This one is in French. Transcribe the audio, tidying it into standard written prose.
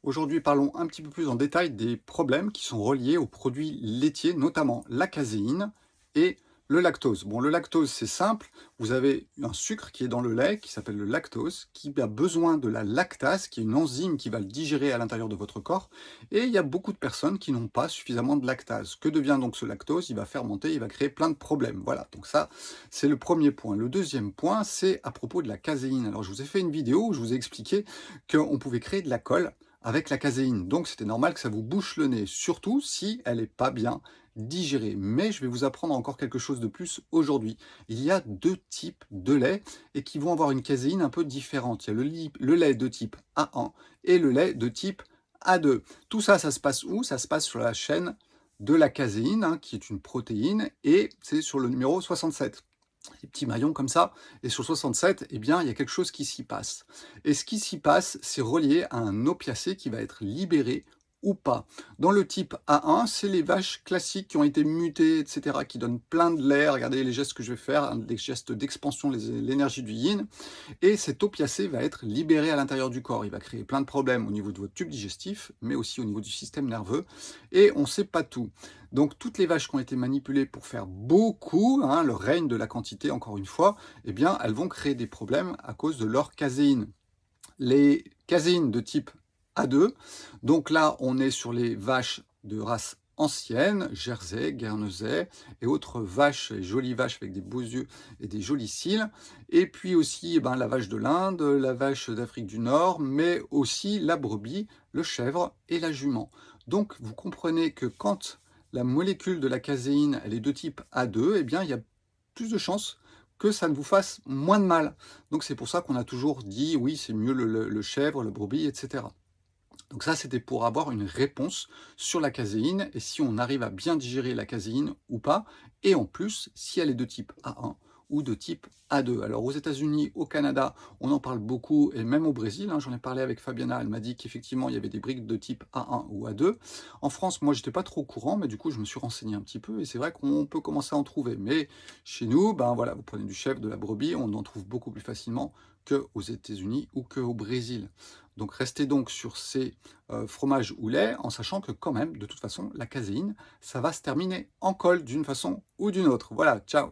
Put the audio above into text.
Aujourd'hui, parlons un petit peu plus en détail des problèmes qui sont reliés aux produits laitiers, notamment la caséine et le lactose. Bon, le lactose, c'est simple. Vous avez un sucre qui est dans le lait, qui s'appelle le lactose, qui a besoin de la lactase, qui est une enzyme qui va le digérer à l'intérieur de votre corps. Et il y a beaucoup de personnes qui n'ont pas suffisamment de lactase. Que devient donc ce lactose? Il va fermenter, il va créer plein de problèmes. Voilà, donc ça, c'est le premier point. Le deuxième point, c'est à propos de la caséine. Alors, je vous ai fait une vidéo où je vous ai expliqué qu'on pouvait créer de la colle avec la caséine. Donc c'était normal que ça vous bouche le nez, surtout si elle n'est pas bien digérée. Mais je vais vous apprendre encore quelque chose de plus aujourd'hui. Il y a deux types de lait et qui vont avoir une caséine un peu différente. Il y a le lait de type A1 et le lait de type A2. Tout ça, ça se passe où? Ça se passe sur la chaîne de la caséine, hein, qui est une protéine, et c'est sur le numéro 67. Des petits maillons comme ça, et sur 67, eh bien, il y a quelque chose qui s'y passe. Et ce qui s'y passe, c'est relié à un opiacé qui va être libéré ou pas. Dans le type A1, c'est les vaches classiques qui ont été mutées, etc., qui donnent plein de lait. Regardez les gestes que je vais faire, hein, des gestes d'expansion, l'énergie du yin. Et cet opiacé va être libéré à l'intérieur du corps. Il va créer plein de problèmes au niveau de votre tube digestif, mais aussi au niveau du système nerveux. Et on ne sait pas tout. Donc toutes les vaches qui ont été manipulées pour faire beaucoup, hein, le règne de la quantité, encore une fois, eh bien, elles vont créer des problèmes à cause de leur caséine. Les caséines de type A2, donc là, on est sur les vaches de race ancienne, Jersey, Guernesey et autres vaches, jolies vaches avec des beaux yeux et des jolis cils. Et puis aussi eh ben, la vache de l'Inde, la vache d'Afrique du Nord, mais aussi la brebis, le chèvre et la jument. Donc vous comprenez que quand la molécule de la caséine elle est de type A2, eh bien il y a plus de chances que ça ne vous fasse moins de mal. Donc c'est pour ça qu'on a toujours dit, oui, c'est mieux le chèvre, le brebis, etc. Donc ça, c'était pour avoir une réponse sur la caséine, et si on arrive à bien digérer la caséine ou pas, et en plus, si elle est de type A1 ou de type A2. Alors aux États-Unis, au Canada, on en parle beaucoup, et même au Brésil, hein, j'en ai parlé avec Fabiana, elle m'a dit qu'effectivement, il y avait des briques de type A1 ou A2. En France, moi, j'étais pas trop au courant, mais du coup, je me suis renseigné un petit peu, et c'est vrai qu'on peut commencer à en trouver. Mais chez nous, ben voilà, vous prenez du chèvre, de la brebis, on en trouve beaucoup plus facilement qu'aux États-Unis ou qu'au Brésil. Donc restez donc sur ces fromages ou lait, en sachant que quand même, de toute façon, la caséine, ça va se terminer en colle d'une façon ou d'une autre. Voilà, ciao!